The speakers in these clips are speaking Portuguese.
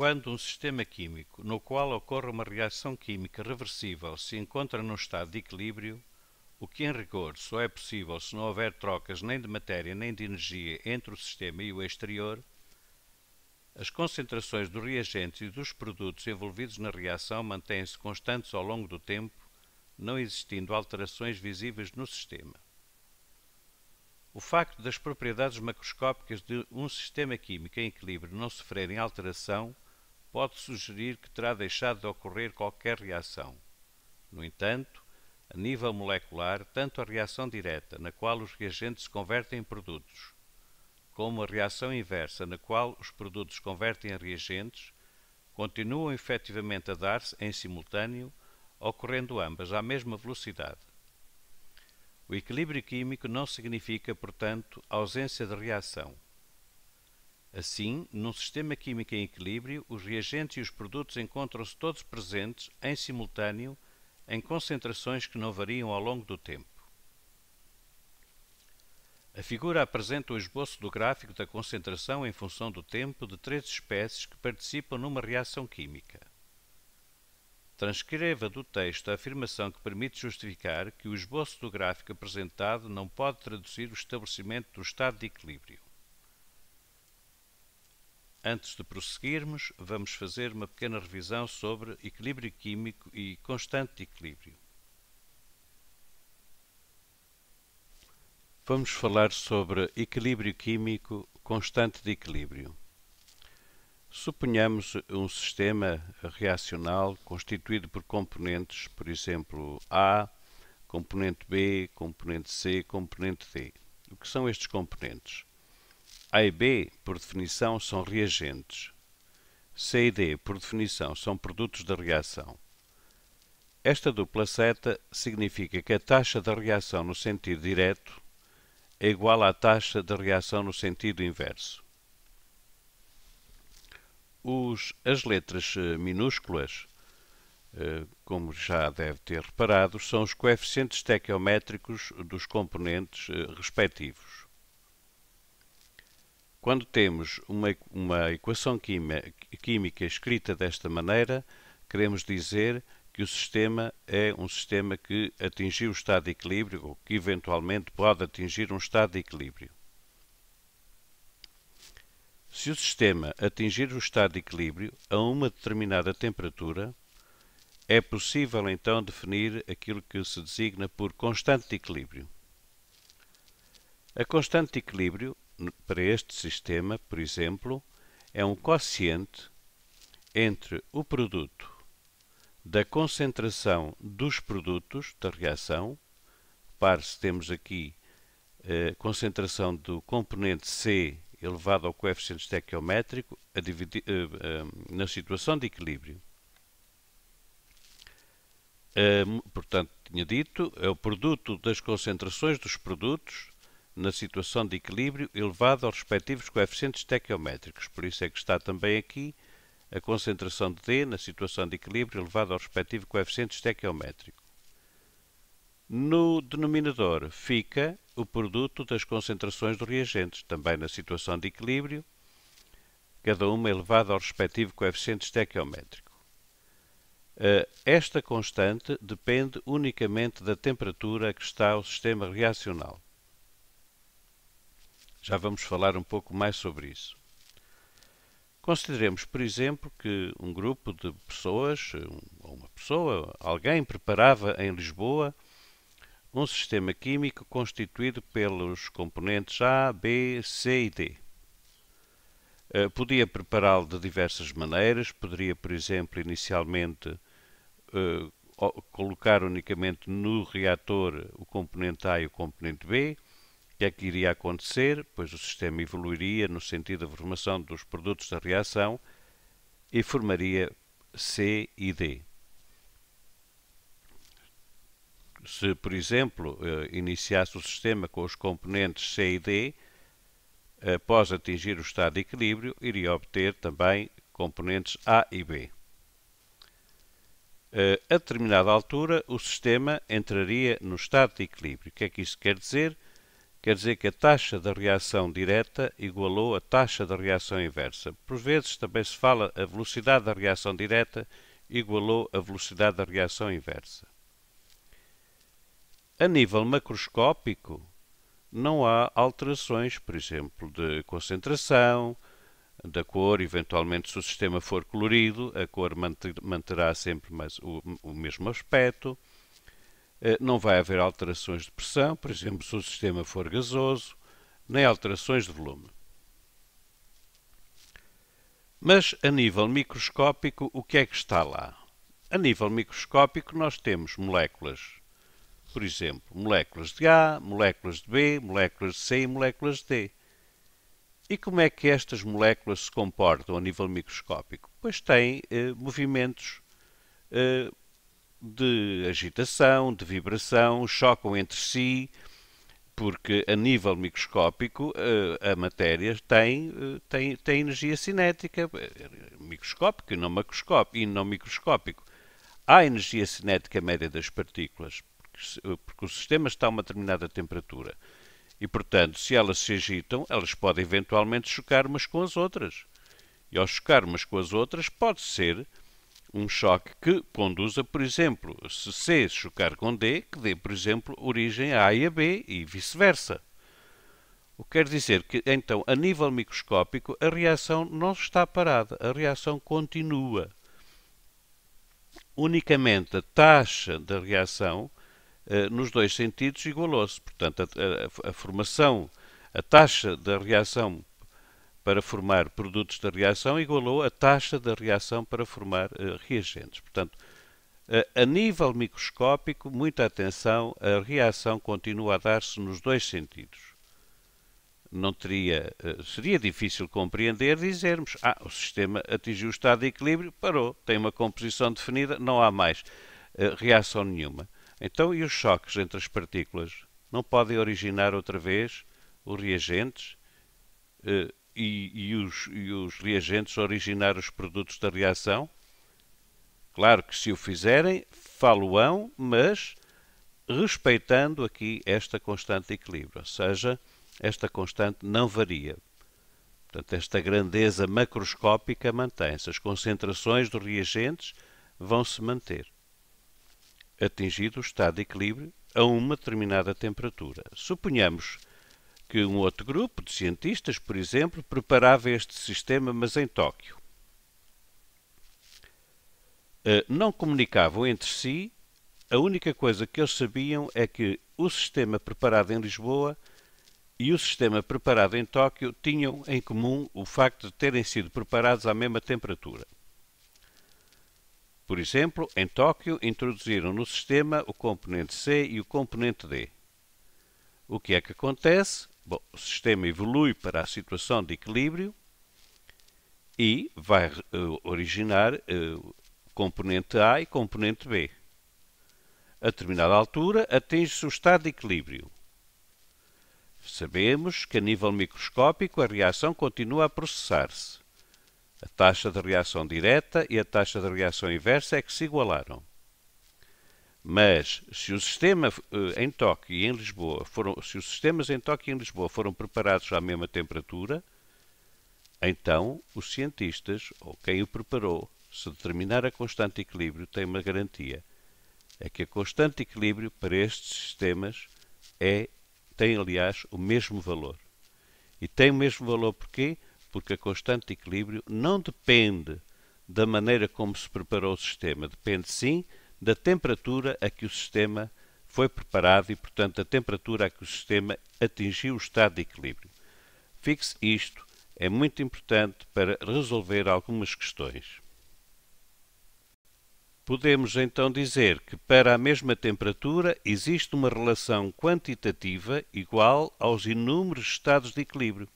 Quando um sistema químico no qual ocorre uma reação química reversível se encontra num estado de equilíbrio, o que em rigor só é possível se não houver trocas nem de matéria nem de energia entre o sistema e o exterior, as concentrações dos reagentes e dos produtos envolvidos na reação mantêm-se constantes ao longo do tempo, não existindo alterações visíveis no sistema. O facto das propriedades macroscópicas de um sistema químico em equilíbrio não sofrerem alteração pode sugerir que terá deixado de ocorrer qualquer reação. No entanto, a nível molecular, tanto a reação direta, na qual os reagentes se convertem em produtos, como a reação inversa, na qual os produtos se convertem em reagentes, continuam efetivamente a dar-se em simultâneo, ocorrendo ambas à mesma velocidade. O equilíbrio químico não significa, portanto, ausência de reação. Assim, num sistema químico em equilíbrio, os reagentes e os produtos encontram-se todos presentes, em simultâneo, em concentrações que não variam ao longo do tempo. A figura apresenta o esboço do gráfico da concentração em função do tempo de 3 espécies que participam numa reação química. Transcreva do texto a afirmação que permite justificar que o esboço do gráfico apresentado não pode traduzir o estabelecimento do estado de equilíbrio. Antes de prosseguirmos, vamos fazer uma pequena revisão sobre equilíbrio químico e constante de equilíbrio. Vamos falar sobre equilíbrio químico constante de equilíbrio. Suponhamos um sistema reacional constituído por componentes, por exemplo, A, componente B, componente C, componente D. O que são estes componentes? A e B, por definição, são reagentes. C e D, por definição, são produtos da reação. Esta dupla seta significa que a taxa da reação no sentido direto é igual à taxa de reação no sentido inverso. As letras minúsculas, como já deve ter reparado, são os coeficientes estequiométricos dos componentes respectivos. Quando temos uma equação química escrita desta maneira, queremos dizer que o sistema é um sistema que atingiu o estado de equilíbrio ou que eventualmente pode atingir um estado de equilíbrio. Se o sistema atingir o estado de equilíbrio a uma determinada temperatura, é possível então definir aquilo que se designa por constante de equilíbrio. A constante de equilíbrio, para este sistema, por exemplo, é um quociente entre o produto da concentração dos produtos da reação. Repare-se, temos aqui a concentração do componente C elevado ao coeficiente estequiométrico na situação de equilíbrio. Portanto, tinha dito, é o produto das concentrações dos produtos na situação de equilíbrio elevado aos respectivos coeficientes estequiométricos. Por isso é que está também aqui a concentração de D na situação de equilíbrio elevado ao respectivo coeficiente estequiométrico. No denominador fica o produto das concentrações dos reagentes, também na situação de equilíbrio, cada uma elevada ao respectivo coeficiente estequiométrico. Esta constante depende unicamente da temperatura a que está o sistema reacional. Já vamos falar um pouco mais sobre isso. Consideremos, por exemplo, que um grupo de pessoas, ou uma pessoa, alguém preparava em Lisboa um sistema químico constituído pelos componentes A, B, C e D. Podia prepará-lo de diversas maneiras, poderia, por exemplo, inicialmente colocar unicamente no reator o componente A e o componente B. O que é que iria acontecer? Pois o sistema evoluiria no sentido da formação dos produtos da reação e formaria C e D. Se, por exemplo, iniciasse o sistema com os componentes C e D, após atingir o estado de equilíbrio, iria obter também componentes A e B. A determinada altura, o sistema entraria no estado de equilíbrio. O que é que isto quer dizer? quer dizer que a taxa da reação direta igualou a taxa da reação inversa. Por vezes também se fala a velocidade da reação direta igualou a velocidade da reação inversa. A nível macroscópico, não há alterações, por exemplo, de concentração, da cor, eventualmente se o sistema for colorido, a cor manterá sempre o mesmo aspecto. Não vai haver alterações de pressão, por exemplo, se o sistema for gasoso, nem alterações de volume. Mas a nível microscópico, o que é que está lá? A nível microscópico nós temos moléculas, por exemplo, moléculas de A, moléculas de B, moléculas de C e moléculas de D. E como é que estas moléculas se comportam a nível microscópico? Pois têm movimentos de agitação, de vibração, chocam entre si, porque a nível microscópico a matéria tem energia cinética, microscópico e não microscópico. Há energia cinética média das partículas, porque o sistema está a uma determinada temperatura. E, portanto, se elas se agitam, elas podem eventualmente chocar umas com as outras. E ao chocar umas com as outras, pode ser um choque que conduza, por exemplo, se C chocar com D, que dê, por exemplo, origem a A e a B e vice-versa. O que quer dizer que, então, a nível microscópico, a reação não está parada, a reação continua. Unicamente a taxa da reação nos dois sentidos igualou-se. Portanto, a formação, a taxa da reação para formar produtos da reação igualou a taxa da reação para formar reagentes. Portanto, a nível microscópico, muita atenção, a reação continua a dar-se nos dois sentidos. Não seria difícil compreender dizermos, o sistema atingiu o estado de equilíbrio, parou, tem uma composição definida, não há mais reação nenhuma. Então, e os choques entre as partículas? Não podem originar outra vez os reagentes e os reagentes originar os produtos da reação? Claro que se o fizerem, falo-ão, mas respeitando aqui esta constante de equilíbrio, ou seja, esta constante não varia. Portanto, esta grandeza macroscópica mantém-se. As concentrações dos reagentes vão se manter, atingido o estado de equilíbrio a uma determinada temperatura. Suponhamos que um outro grupo de cientistas, por exemplo, preparava este sistema, mas em Tóquio. Não comunicavam entre si, a única coisa que eles sabiam é que o sistema preparado em Lisboa e o sistema preparado em Tóquio tinham em comum o facto de terem sido preparados à mesma temperatura. Por exemplo, em Tóquio introduziram no sistema o componente C e o componente D. O que é que acontece? Bom, o sistema evolui para a situação de equilíbrio e vai originar componente A e componente B. A determinada altura atinge-se o estado de equilíbrio. Sabemos que a nível microscópico a reação continua a processar-se. A taxa de reação direta e a taxa de reação inversa é que se igualaram. Mas se o sistema em Tóquio e em Lisboa se os sistemas em Tóquio e em Lisboa foram preparados à mesma temperatura, então os cientistas, ou quem o preparou, se determinar a constante de equilíbrio, tem uma garantia. É que a constante de equilíbrio para estes sistemas tem, aliás, o mesmo valor. E tem o mesmo valor porquê? Porque a constante de equilíbrio não depende da maneira como se preparou o sistema. Depende, sim, da temperatura a que o sistema foi preparado e, portanto, da temperatura a que o sistema atingiu o estado de equilíbrio. Fixe isto, é muito importante para resolver algumas questões. Podemos então dizer que para a mesma temperatura existe uma relação quantitativa igual aos inúmeros estados de equilíbrio.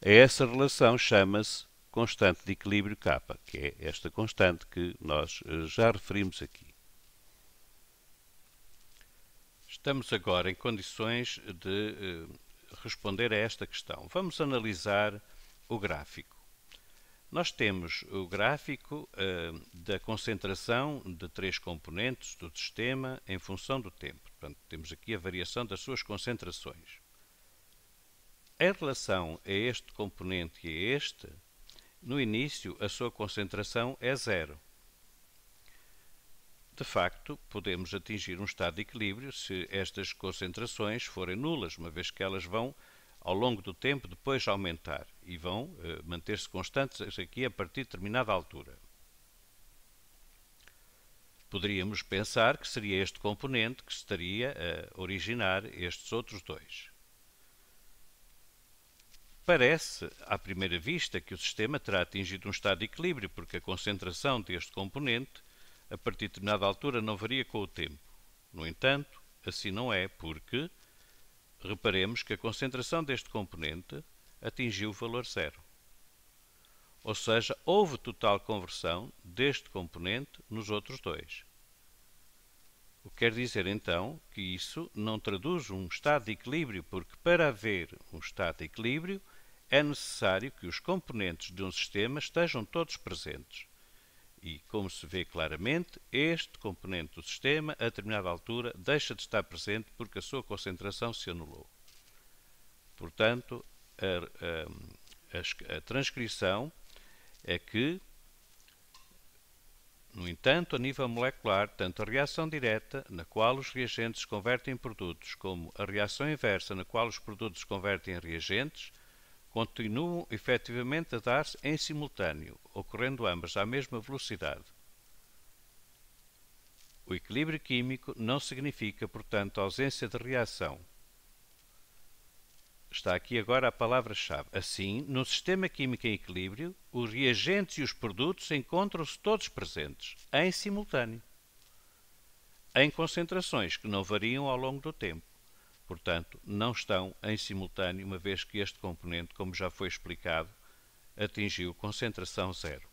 Essa relação chama-se constante de equilíbrio K, que é esta constante que nós já referimos aqui. Estamos agora em condições de responder a esta questão. Vamos analisar o gráfico. Nós temos o gráfico da concentração de três componentes do sistema em função do tempo. Portanto, temos aqui a variação das suas concentrações. em relação a este componente e a este, no início a sua concentração é zero. De facto, podemos atingir um estado de equilíbrio se estas concentrações forem nulas, uma vez que elas vão, ao longo do tempo, depois aumentar e vão manter-se constantes aqui a partir de determinada altura. Poderíamos pensar que seria este componente que estaria a originar estes outros dois. Parece, à primeira vista, que o sistema terá atingido um estado de equilíbrio, porque a concentração deste componente, a partir de determinada altura, não varia com o tempo. No entanto, assim não é, porque reparemos que a concentração deste componente atingiu o valor zero. Ou seja, houve total conversão deste componente nos outros dois. O que quer dizer, então, que isso não traduz um estado de equilíbrio, porque para haver um estado de equilíbrio é necessário que os componentes de um sistema estejam todos presentes. E, como se vê claramente, este componente do sistema, a determinada altura, deixa de estar presente porque a sua concentração se anulou. Portanto, a transcrição é que, no entanto, a nível molecular, tanto a reação direta, na qual os reagentes se convertem em produtos, como a reação inversa, na qual os produtos se convertem em reagentes, continuam efetivamente a dar-se em simultâneo, ocorrendo ambas à mesma velocidade. O equilíbrio químico não significa, portanto, ausência de reação. Está aqui agora a palavra-chave. Assim, no sistema químico em equilíbrio, os reagentes e os produtos encontram-se todos presentes, em simultâneo, em concentrações que não variam ao longo do tempo. Portanto, não estão em simultâneo, uma vez que este componente, como já foi explicado, atingiu concentração zero.